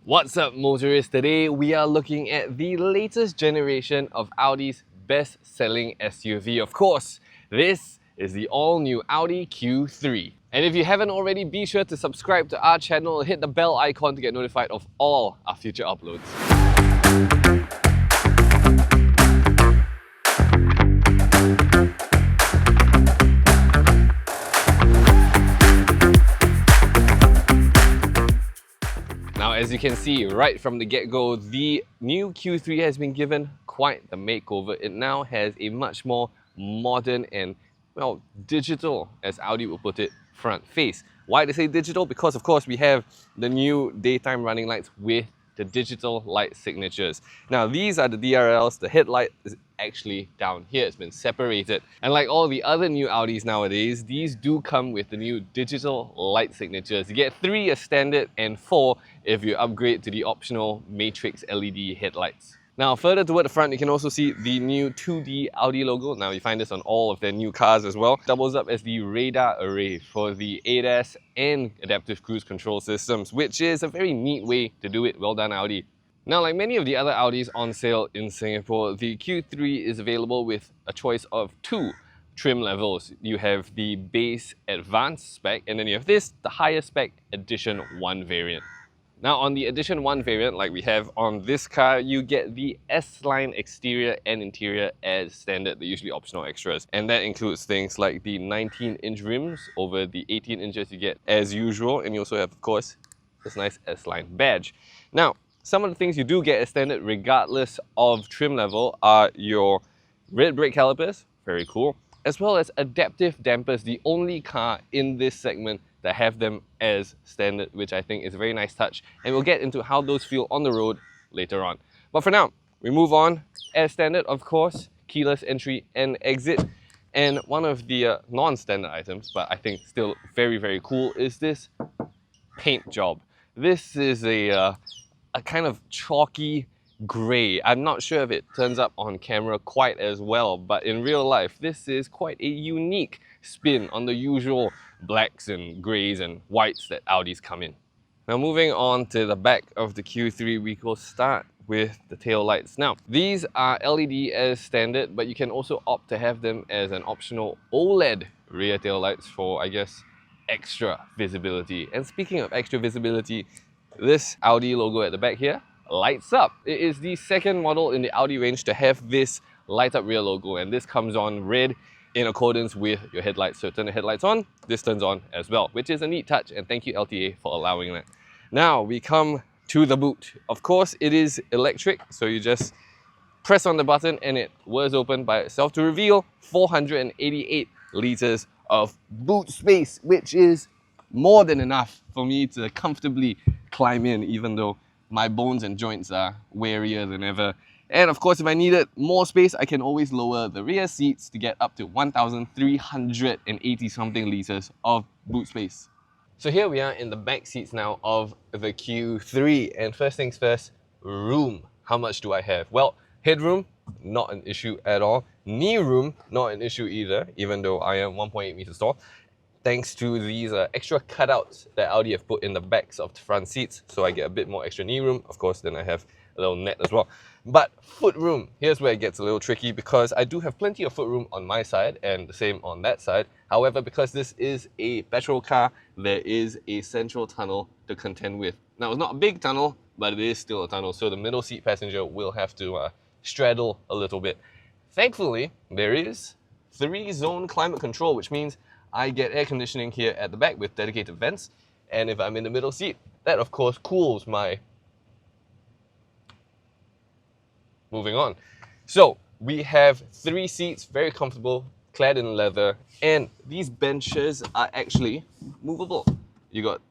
What's up, motorists? Today we are looking at the latest generation of Audi's best-selling SUV. Of course, this is the all-new Audi Q3. And if you haven't already, be sure to subscribe to our channel and hit the bell icon to get notified of all our future uploads. Now, as you can see right from the get-go, the new Q3 has been given quite the makeover. It now has a much more modern and, well, digital, as Audi will put it, front face. Why do I say digital? Because of course we have the new daytime running lights with the digital light signatures. Now these are the DRLs, the headlight is actually down here, it's been separated. And like all the other new Audis nowadays, these do come with the new digital light signatures. You get 3 as standard and 4 if you upgrade to the optional Matrix LED headlights. Now further toward the front, you can also see the new 2D Audi logo. Now you find this on all of their new cars as well. Doubles up as the radar array for the ADAS and adaptive cruise control systems, which is a very neat way to do it. Well done, Audi. Now, like many of the other Audis on sale in Singapore, the Q3 is available with a choice of 2 trim levels. You have the base advanced spec, and then you have this, the higher spec Edition 1 variant. Now on the Edition 1 variant, like we have on this car, you get the S-Line exterior and interior as standard, they're usually optional extras. And that includes things like the 19-inch rims over the 18 inches you get as usual. And you also have, of course, this nice S-Line badge. Now, some of the things you do get as standard regardless of trim level are your rear brake calipers, very cool, as well as adaptive dampers, the only car in this segment that have them as standard, which I think is a very nice touch, and we'll get into how those feel on the road later on. But for now, we move on. As standard, of course, keyless entry and exit. And one of the non-standard items, but I think still very, very cool, is this paint job. This is a kind of chalky grey. I'm not sure if it turns up on camera quite as well, but in real life, this is quite a unique spin on the usual blacks and greys and whites that Audis come in. Now moving on to the back of the Q3, we will start with the tail lights. Now these are LED as standard, but you can also opt to have them as an optional OLED rear tail lights for, I guess, extra visibility. And speaking of extra visibility, this Audi logo at the back here lights up. It is the second model in the Audi range to have this light up rear logo, and this comes on red in accordance with your headlights. So turn the headlights on, this turns on as well, which is a neat touch, and thank you LTA for allowing that. Now we come to the boot. Of course it is electric, so you just press on the button and it whirs open by itself to reveal 488 liters of boot space, which is more than enough for me to comfortably climb in, even though my bones and joints are wearier than ever. And of course, if I needed more space, I can always lower the rear seats to get up to 1,380 something liters of boot space. So here we are in the back seats now of the Q3, and first things first, room. How much do I have? Well, headroom, not an issue at all. Knee room, not an issue either, even though I am 1.8 meters tall, thanks to these extra cutouts that Audi have put in the backs of the front seats, so I get a bit more extra knee room. Of course, then I have a little net as well. But foot room, here's where it gets a little tricky, because I do have plenty of foot room on my side and the same on that side. However, because this is a petrol car, there is a central tunnel to contend with. Now, it's not a big tunnel, but it is still a tunnel, so the middle seat passenger will have to straddle a little bit. Thankfully, there is 3-zone climate control, which means I get air conditioning here at the back with dedicated vents, and if I'm in the middle seat, that of course cools my... Moving on. So we have 3 seats, very comfortable, clad in leather, and these benches are actually movable. You got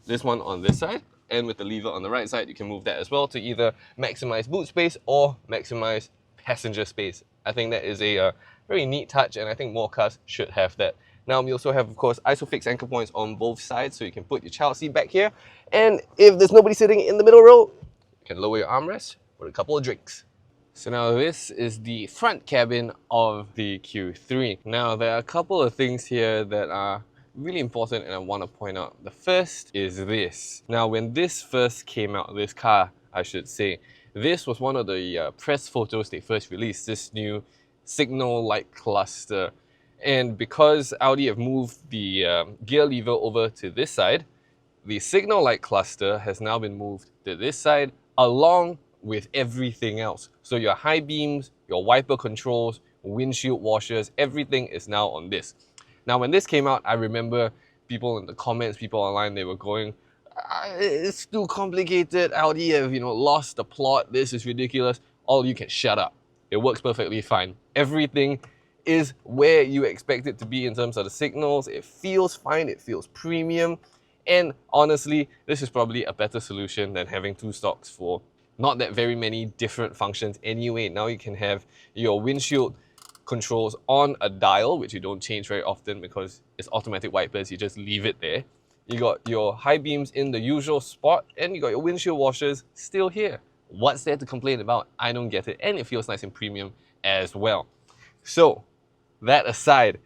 this one on this side, and with the lever on the right side, you can move that as well to either maximize boot space or maximize passenger space. I think that is a very neat touch, and I think more cars should have that. Now we also have, of course, ISOFIX anchor points on both sides, so you can put your child seat back here, and if there's nobody sitting in the middle row, you can lower your armrest with a couple of drinks. So now this is the front cabin of the Q3. Now there are a couple of things here that are really important and I want to point out. The first is this. Now, when this first came out, this car, I should say, this was one of the press photos they first released, this new signal light cluster. And because Audi have moved the gear lever over to this side, the signal light cluster has now been moved to this side along with everything else. So your high beams, your wiper controls, windshield washers, everything is now on this. Now, when this came out, I remember people in the comments, people online, they were going, it's too complicated, Audi have, lost the plot, this is ridiculous. All you can shut up. It works perfectly fine. Everything is where you expect it to be in terms of the signals. It feels fine, it feels premium. And honestly, this is probably a better solution than having two stocks for not that very many different functions anyway. Now you can have your windshield controls on a dial, which you don't change very often because it's automatic wipers, you just leave it there. You got your high beams in the usual spot, and you got your windshield washers still here. What's there to complain about? I don't get it, and it feels nice and premium as well. So, that aside,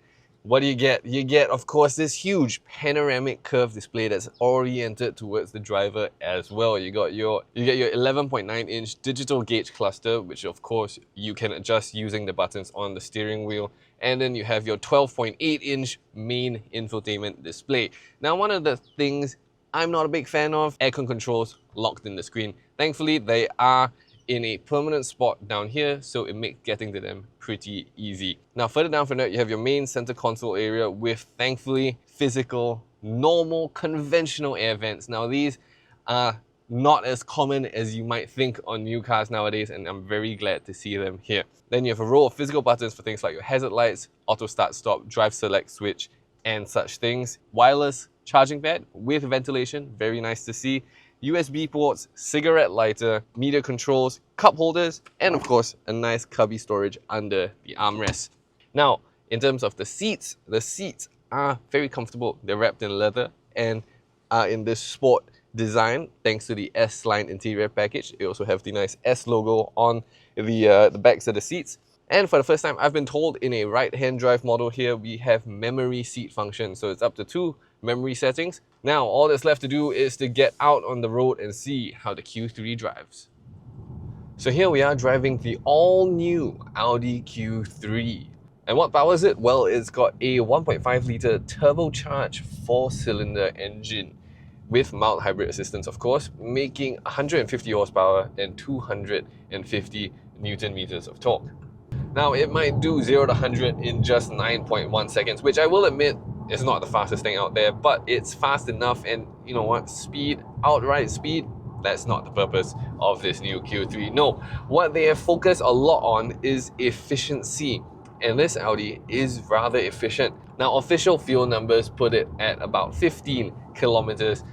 what do you get? You get, of course, this huge panoramic curve display that's oriented towards the driver as well. You get your 11.9-inch digital gauge cluster, which of course you can adjust using the buttons on the steering wheel. And then you have your 12.8-inch main infotainment display. Now, one of the things I'm not a big fan of, aircon controls locked in the screen. Thankfully, they are in a permanent spot down here, so it makes getting to them pretty easy. Now, further down from that, you have your main center console area with, thankfully, physical, normal, conventional air vents. Now, these are not as common as you might think on new cars nowadays, and I'm very glad to see them here. Then you have a row of physical buttons for things like your hazard lights, auto start stop, drive select switch, and such things. Wireless charging pad with ventilation, very nice to see. USB ports, cigarette lighter, media controls, cup holders, and of course, a nice cubby storage under the armrest. Now, in terms of the seats are very comfortable. They're wrapped in leather and are in this sport design thanks to the S-Line interior package. They also have the nice S logo on the backs of the seats. And for the first time, I've been told in a right-hand drive model here, we have memory seat function. So it's up to 2 memory settings. Now, all that's left to do is to get out on the road and see how the Q3 drives. So here we are driving the all-new Audi Q3. And what powers it? Well, it's got a 1.5-litre turbocharged 4-cylinder engine with mild hybrid assistance, of course, making 150 horsepower and 250 Newton meters of torque. Now, it might do 0 to 100 in just 9.1 seconds, which I will admit is not the fastest thing out there, but it's fast enough. And you know what? Speed, outright speed, that's not the purpose of this new Q3. No, what they have focused a lot on is efficiency. And this Audi is rather efficient. Now, official fuel numbers put it at about 15 kilometers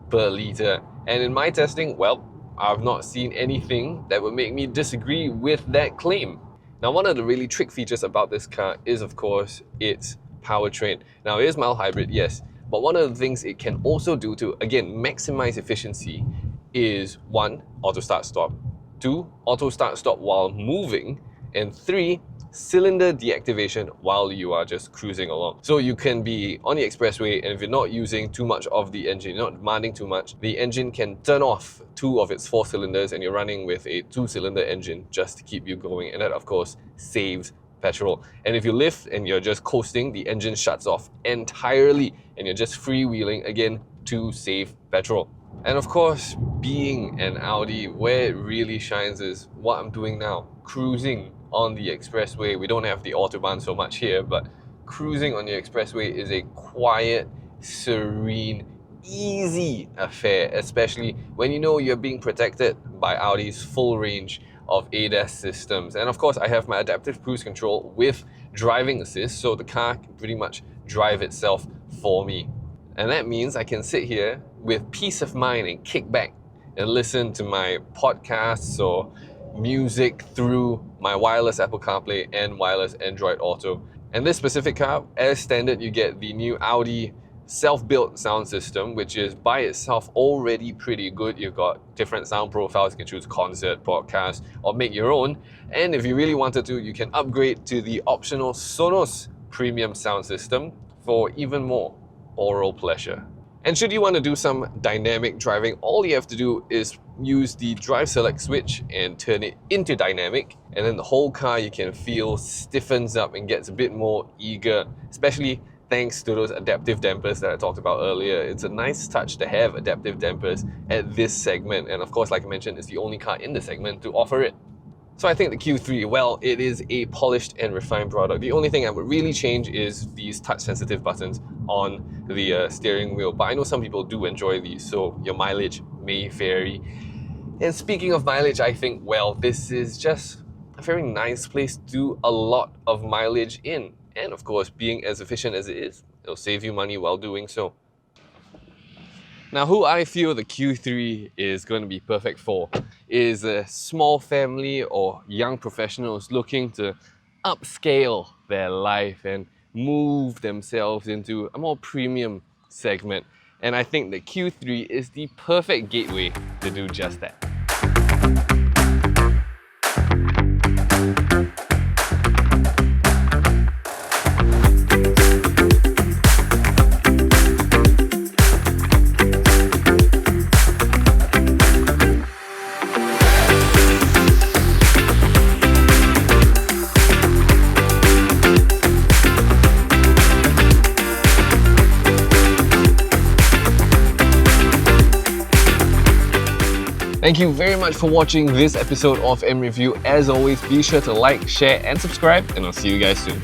per litre. And in my testing, well, I've not seen anything that would make me disagree with that claim. Now, one of the really trick features about this car is, of course, its powertrain. Now, it is mild hybrid, yes, but one of the things it can also do to, again, maximize efficiency is 1, auto start stop, 2, auto start stop while moving, and 3, cylinder deactivation while you are just cruising along. So you can be on the expressway, and if you're not using too much of the engine, you're not demanding too much, the engine can turn off 2 of its 4 cylinders and you're running with a 2-cylinder engine just to keep you going, and that of course saves petrol. And if you lift and you're just coasting, the engine shuts off entirely and you're just freewheeling again to save petrol. And of course, being an Audi, where it really shines is what I'm doing now, cruising on the expressway. We don't have the Autobahn so much here, but cruising on the expressway is a quiet, serene, easy affair, especially when you know you're being protected by Audi's full range of ADAS systems. And of course, I have my adaptive cruise control with driving assist, so the car can pretty much drive itself for me. And that means I can sit here with peace of mind and kick back and listen to my podcasts or music through my wireless Apple CarPlay and wireless Android Auto. And this specific car, as standard, you get the new Audi self-built sound system, which is by itself already pretty good. You've got different sound profiles. You can choose concert, podcast, or make your own. And if you really wanted to, you can upgrade to the optional Sonos premium sound system for even more. oral pleasure. And should you want to do some dynamic driving, all you have to do is use the drive select switch and turn it into dynamic, and then the whole car you can feel stiffens up and gets a bit more eager, especially thanks to those adaptive dampers that I talked about earlier. It's a nice touch to have adaptive dampers at this segment, and of course, like I mentioned, it's the only car in the segment to offer it. So I think the Q3, well, it is a polished and refined product. The only thing I would really change is these touch-sensitive buttons on the steering wheel. But I know some people do enjoy these, so your mileage may vary. And speaking of mileage, I think, well, this is just a very nice place to do a lot of mileage in. And of course, being as efficient as it is, it'll save you money while doing so. Now, who I feel the Q3 is going to be perfect for is a small family or young professionals looking to upscale their life and move themselves into a more premium segment. And I think the Q3 is the perfect gateway to do just that. Thank you very much for watching this episode of mReview. As always, be sure to like, share and subscribe, and I'll see you guys soon.